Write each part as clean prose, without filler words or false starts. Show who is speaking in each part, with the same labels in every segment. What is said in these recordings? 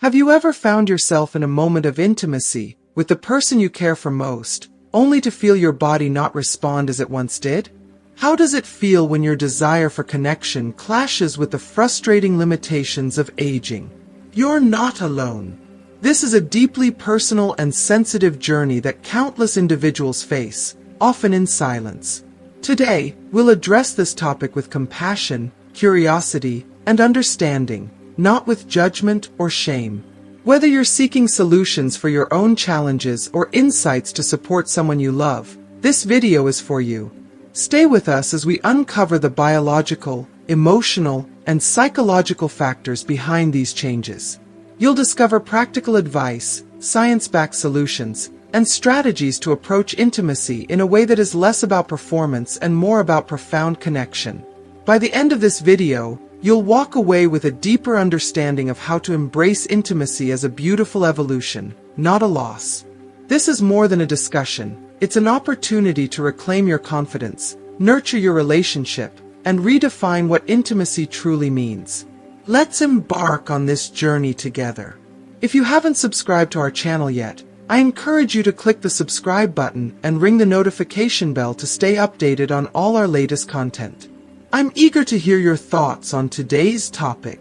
Speaker 1: Have you ever found yourself in a moment of intimacy with the person you care for most, only to feel your body not respond as it once did? How does it feel when your desire for connection clashes with the frustrating limitations of aging? You're not alone. This is a deeply personal and sensitive journey that countless individuals face, often in silence. Today, we'll address this topic with compassion, curiosity, and understanding, not with judgment or shame. Whether you're seeking solutions for your own challenges or insights to support someone you love, this video is for you. Stay with us as we uncover the biological, emotional, and psychological factors behind these changes. You'll discover practical advice, science-backed solutions, and strategies to approach intimacy in a way that is less about performance and more about profound connection. By the end of this video, you'll walk away with a deeper understanding of how to embrace intimacy as a beautiful evolution, not a loss. This is more than a discussion. It's an opportunity to reclaim your confidence, nurture your relationship, and redefine what intimacy truly means. Let's embark on this journey together. If you haven't subscribed to our channel yet, I encourage you to click the subscribe button and ring the notification bell to stay updated on all our latest content. I'm eager to hear your thoughts on today's topic.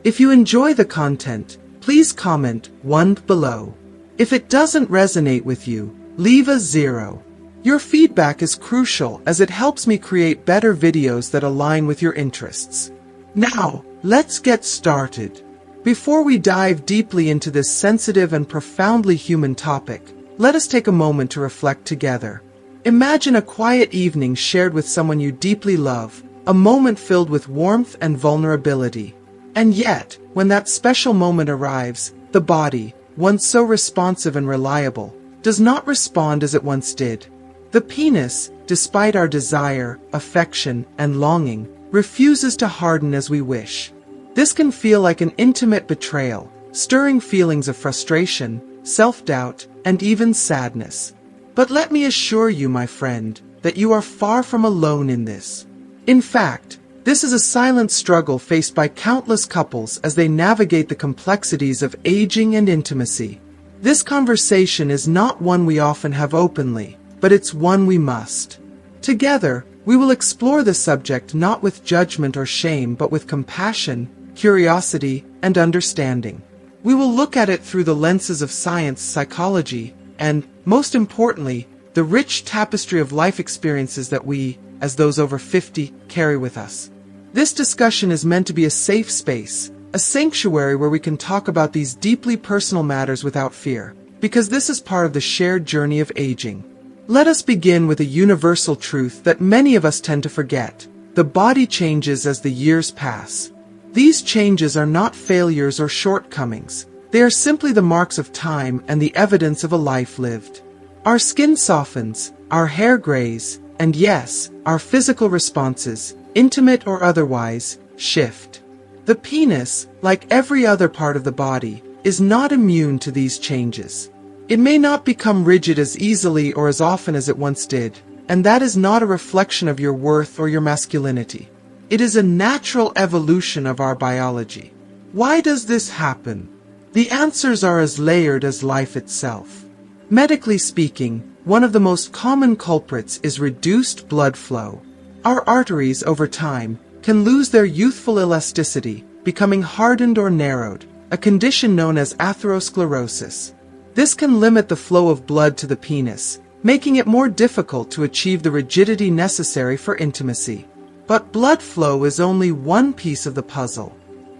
Speaker 1: If you enjoy the content, please comment 1 below. If it doesn't resonate with you, leave a 0. Your feedback is crucial as it helps me create better videos that align with your interests. Now, let's get started. Before we dive deeply into this sensitive and profoundly human topic, let us take a moment to reflect together. Imagine a quiet evening shared with someone you deeply love, a moment filled with warmth and vulnerability. And yet, when that special moment arrives, the body, once so responsive and reliable, does not respond as it once did. The penis, despite our desire, affection, and longing, refuses to harden as we wish. This can feel like an intimate betrayal, stirring feelings of frustration, self-doubt, and even sadness. But let me assure you, my friend, that you are far from alone in this. In fact, this is a silent struggle faced by countless couples as they navigate the complexities of aging and intimacy. This conversation is not one we often have openly, but it's one we must. Together, we will explore the subject not with judgment or shame but with compassion, curiosity, and understanding. We will look at it through the lenses of science, psychology, and, most importantly, the rich tapestry of life experiences that we, as those over 50, carry with us. This discussion is meant to be a safe space, a sanctuary where we can talk about these deeply personal matters without fear, because this is part of the shared journey of aging. Let us begin with a universal truth that many of us tend to forget. The body changes as the years pass. These changes are not failures or shortcomings. They are simply the marks of time and the evidence of a life lived. Our skin softens, our hair grays, and yes, our physical responses, intimate or otherwise, shift. The penis, like every other part of the body, is not immune to these changes. It may not become rigid as easily or as often as it once did, and that is not a reflection of your worth or your masculinity. It is a natural evolution of our biology. Why does this happen? The answers are as layered as life itself. Medically speaking, one of the most common culprits is reduced blood flow. Our arteries, over time, can lose their youthful elasticity, becoming hardened or narrowed, a condition known as atherosclerosis. This can limit the flow of blood to the penis, making it more difficult to achieve the rigidity necessary for intimacy. But blood flow is only one piece of the puzzle.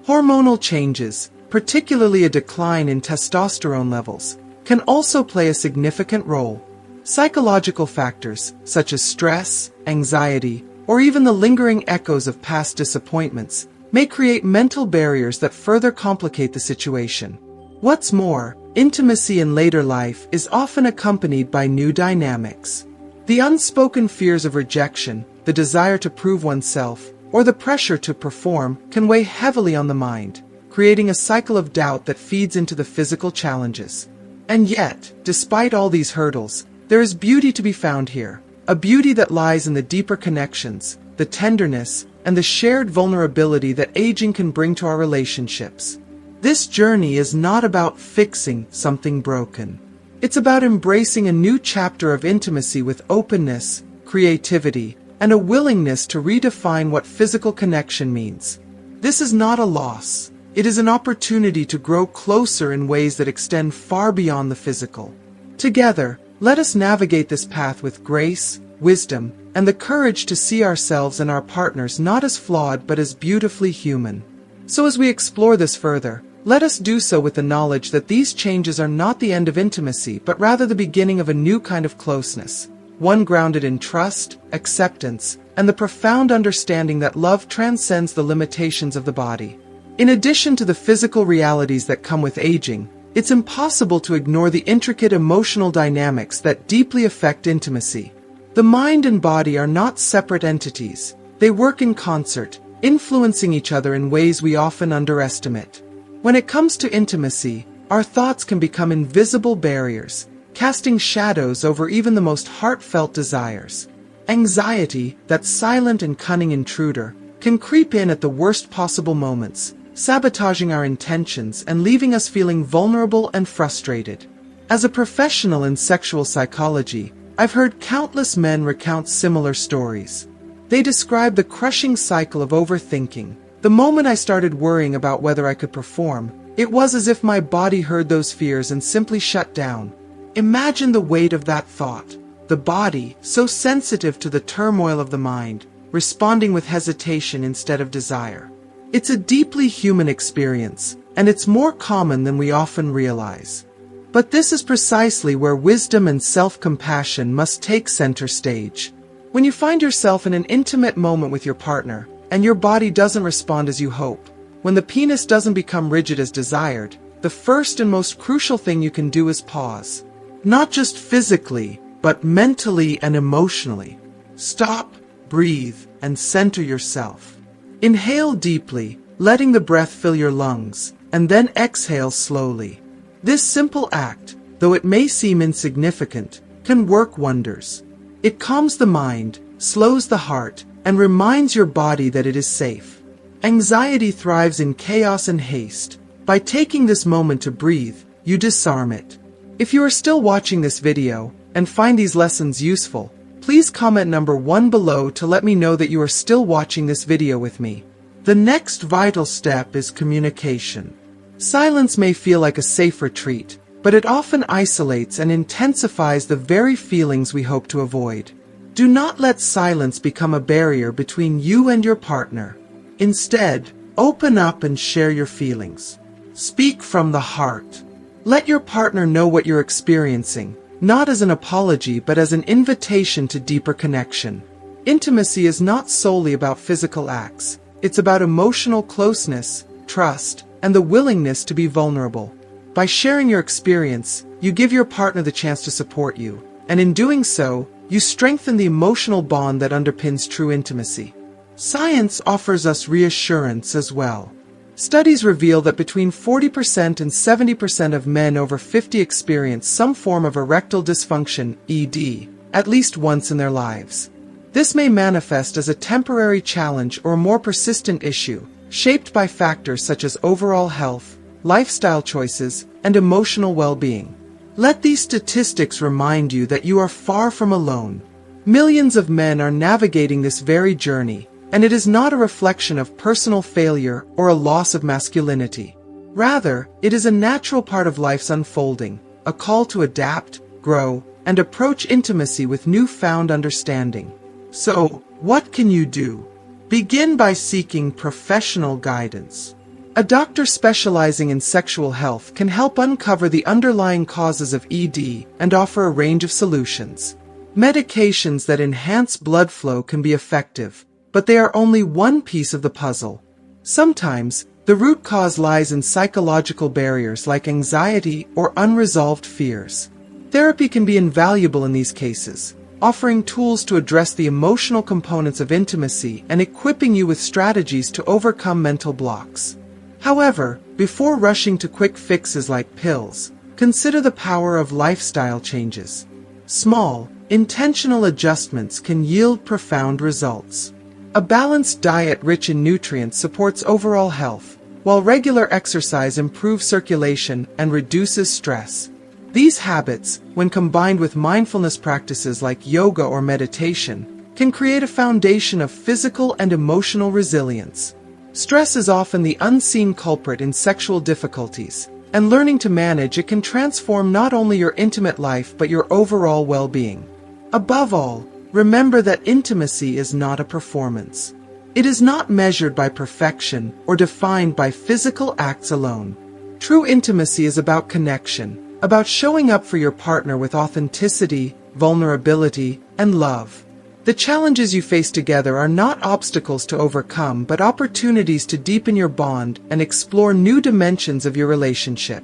Speaker 1: Hormonal changes, particularly a decline in testosterone levels, can also play a significant role. Psychological factors, such as stress, anxiety, or even the lingering echoes of past disappointments, may create mental barriers that further complicate the situation. What's more, intimacy in later life is often accompanied by new dynamics. The unspoken fears of rejection, the desire to prove oneself, or the pressure to perform can weigh heavily on the mind, creating a cycle of doubt that feeds into the physical challenges. And yet, despite all these hurdles, there is beauty to be found here, a beauty that lies in the deeper connections, the tenderness, and the shared vulnerability that aging can bring to our relationships. This journey is not about fixing something broken. It's about embracing a new chapter of intimacy with openness, creativity, and a willingness to redefine what physical connection means. This is not a loss. It is an opportunity to grow closer in ways that extend far beyond the physical. Together, let us navigate this path with grace, wisdom, and the courage to see ourselves and our partners not as flawed but as beautifully human. So as we explore this further, let us do so with the knowledge that these changes are not the end of intimacy but rather the beginning of a new kind of closeness, one grounded in trust, acceptance, and the profound understanding that love transcends the limitations of the body. In addition to the physical realities that come with aging, it's impossible to ignore the intricate emotional dynamics that deeply affect intimacy. The mind and body are not separate entities. They work in concert, influencing each other in ways we often underestimate. When it comes to intimacy, our thoughts can become invisible barriers, casting shadows over even the most heartfelt desires. Anxiety, that silent and cunning intruder, can creep in at the worst possible moments, sabotaging our intentions and leaving us feeling vulnerable and frustrated. As a professional in sexual psychology, I've heard countless men recount similar stories. They describe the crushing cycle of overthinking. The moment I started worrying about whether I could perform, it was as if my body heard those fears and simply shut down. Imagine the weight of that thought. The body, so sensitive to the turmoil of the mind, responding with hesitation instead of desire. It's a deeply human experience, and it's more common than we often realize. But this is precisely where wisdom and self-compassion must take center stage. When you find yourself in an intimate moment with your partner, and your body doesn't respond as you hope, when the penis doesn't become rigid as desired, the first and most crucial thing you can do is pause. Not just physically, but mentally and emotionally. Stop, breathe, and center yourself. Inhale deeply, letting the breath fill your lungs, and then exhale slowly. This simple act, though it may seem insignificant, can work wonders. It calms the mind, slows the heart, and reminds your body that it is safe. Anxiety thrives in chaos and haste. By taking this moment to breathe, you disarm it. If you are still watching this video and find these lessons useful, please comment number 1 below to let me know that you are still watching this video with me. The next vital step is communication. Silence may feel like a safe retreat, but it often isolates and intensifies the very feelings we hope to avoid. Do not let silence become a barrier between you and your partner. Instead, open up and share your feelings. Speak from the heart. Let your partner know what you're experiencing, not as an apology but as an invitation to deeper connection. Intimacy is not solely about physical acts. It's about emotional closeness, trust, and the willingness to be vulnerable. By sharing your experience, you give your partner the chance to support you, and in doing so, you strengthen the emotional bond that underpins true intimacy. Science offers us reassurance as well. Studies reveal that between 40% and 70% of men over 50 experience some form of erectile dysfunction, ED, at least once in their lives. This may manifest as a temporary challenge or a more persistent issue, shaped by factors such as overall health, lifestyle choices, and emotional well-being. Let these statistics remind you that you are far from alone. Millions of men are navigating this very journey, and it is not a reflection of personal failure or a loss of masculinity. Rather, it is a natural part of life's unfolding, a call to adapt, grow, and approach intimacy with newfound understanding. So, what can you do? Begin by seeking professional guidance. A doctor specializing in sexual health can help uncover the underlying causes of ED and offer a range of solutions. Medications that enhance blood flow can be effective, but they are only one piece of the puzzle. Sometimes, the root cause lies in psychological barriers like anxiety or unresolved fears. Therapy can be invaluable in these cases, offering tools to address the emotional components of intimacy and equipping you with strategies to overcome mental blocks. However, before rushing to quick fixes like pills, consider the power of lifestyle changes. Small, intentional adjustments can yield profound results. A balanced diet rich in nutrients supports overall health, while regular exercise improves circulation and reduces stress. These habits, when combined with mindfulness practices like yoga or meditation, can create a foundation of physical and emotional resilience. Stress is often the unseen culprit in sexual difficulties, and learning to manage it can transform not only your intimate life but your overall well-being. Above all, remember that intimacy is not a performance. It is not measured by perfection or defined by physical acts alone. True intimacy is about connection, about showing up for your partner with authenticity, vulnerability, and love. The challenges you face together are not obstacles to overcome but opportunities to deepen your bond and explore new dimensions of your relationship.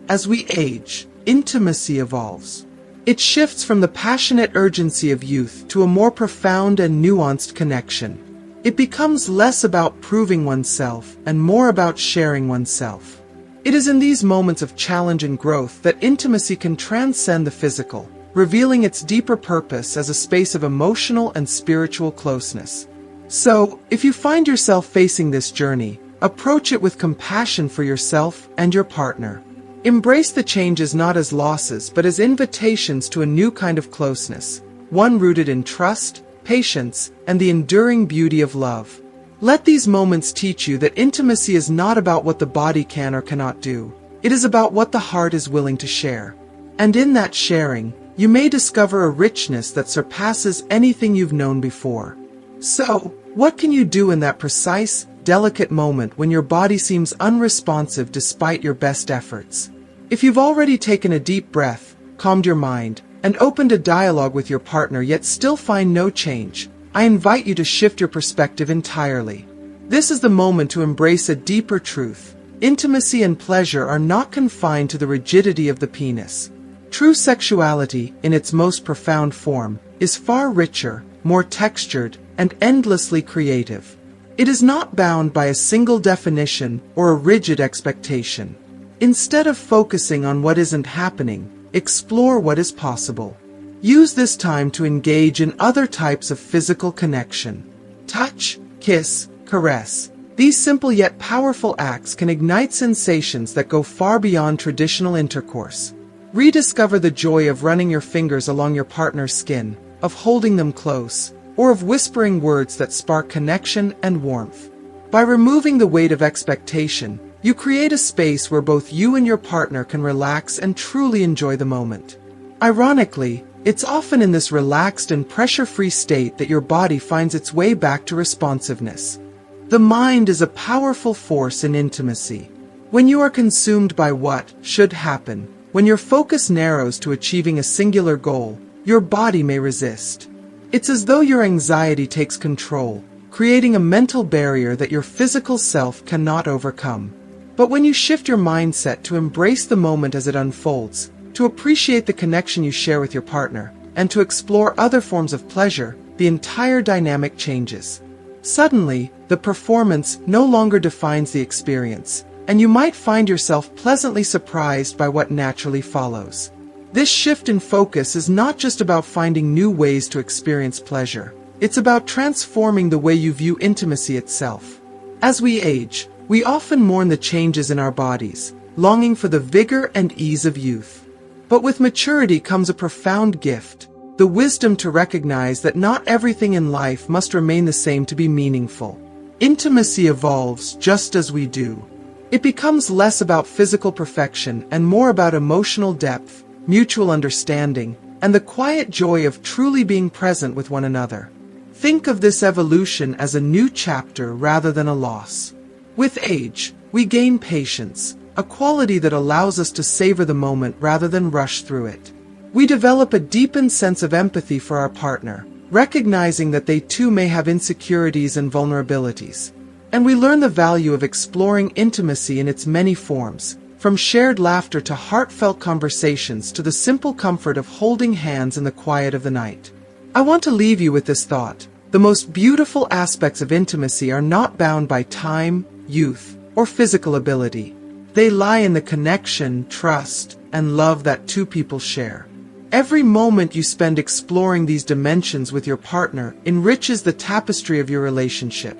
Speaker 1: As we age, intimacy evolves. It shifts from the passionate urgency of youth to a more profound and nuanced connection. It becomes less about proving oneself and more about sharing oneself. It is in these moments of challenge and growth that intimacy can transcend the physical, revealing its deeper purpose as a space of emotional and spiritual closeness. So, if you find yourself facing this journey, approach it with compassion for yourself and your partner. Embrace the changes not as losses but as invitations to a new kind of closeness, one rooted in trust, patience, and the enduring beauty of love. Let these moments teach you that intimacy is not about what the body can or cannot do. It is about what the heart is willing to share. And in that sharing, you may discover a richness that surpasses anything you've known before. So, what can you do in that precise, delicate moment when your body seems unresponsive despite your best efforts? If you've already taken a deep breath, calmed your mind, and opened a dialogue with your partner yet still find no change, I invite you to shift your perspective entirely. This is the moment to embrace a deeper truth. Intimacy and pleasure are not confined to the rigidity of the penis. True sexuality, in its most profound form, is far richer, more textured, and endlessly creative. It is not bound by a single definition or a rigid expectation. Instead of focusing on what isn't happening, explore what is possible. Use this time to engage in other types of physical connection. Touch, kiss, caress. These simple yet powerful acts can ignite sensations that go far beyond traditional intercourse. Rediscover the joy of running your fingers along your partner's skin, of holding them close, or of whispering words that spark connection and warmth. By removing the weight of expectation, you create a space where both you and your partner can relax and truly enjoy the moment. Ironically, it's often in this relaxed and pressure-free state that your body finds its way back to responsiveness. The mind is a powerful force in intimacy. When you are consumed by what should happen, when your focus narrows to achieving a singular goal, your body may resist. It's as though your anxiety takes control, creating a mental barrier that your physical self cannot overcome. But when you shift your mindset to embrace the moment as it unfolds, to appreciate the connection you share with your partner, and to explore other forms of pleasure, the entire dynamic changes. Suddenly, the performance no longer defines the experience, and you might find yourself pleasantly surprised by what naturally follows. This shift in focus is not just about finding new ways to experience pleasure. It's about transforming the way you view intimacy itself. As we age, we often mourn the changes in our bodies, longing for the vigor and ease of youth. But with maturity comes a profound gift, the wisdom to recognize that not everything in life must remain the same to be meaningful. Intimacy evolves just as we do. It becomes less about physical perfection and more about emotional depth, mutual understanding, and the quiet joy of truly being present with one another. Think of this evolution as a new chapter rather than a loss. With age, we gain patience, a quality that allows us to savor the moment rather than rush through it. We develop a deepened sense of empathy for our partner, recognizing that they too may have insecurities and vulnerabilities. And we learn the value of exploring intimacy in its many forms, from shared laughter to heartfelt conversations to the simple comfort of holding hands in the quiet of the night. I want to leave you with this thought. The most beautiful aspects of intimacy are not bound by time, youth, or physical ability. They lie in the connection, trust, and love that two people share. Every moment you spend exploring these dimensions with your partner enriches the tapestry of your relationship.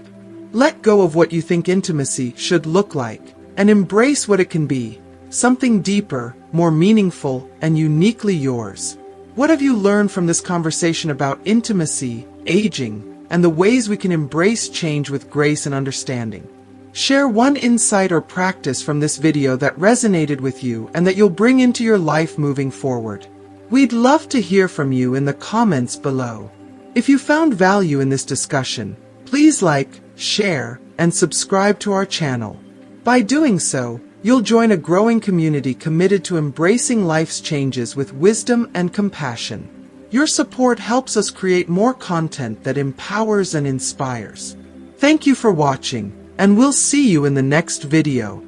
Speaker 1: Let go of what you think intimacy should look like, and embrace what it can be, something deeper, more meaningful, and uniquely yours. What have you learned from this conversation about intimacy, aging, and the ways we can embrace change with grace and understanding? Share one insight or practice from this video that resonated with you and that you'll bring into your life moving forward. We'd love to hear from you in the comments below. If you found value in this discussion, please like, share, and subscribe to our channel. By doing so, you'll join a growing community committed to embracing life's changes with wisdom and compassion. Your support helps us create more content that empowers and inspires. Thank you for watching, and we'll see you in the next video.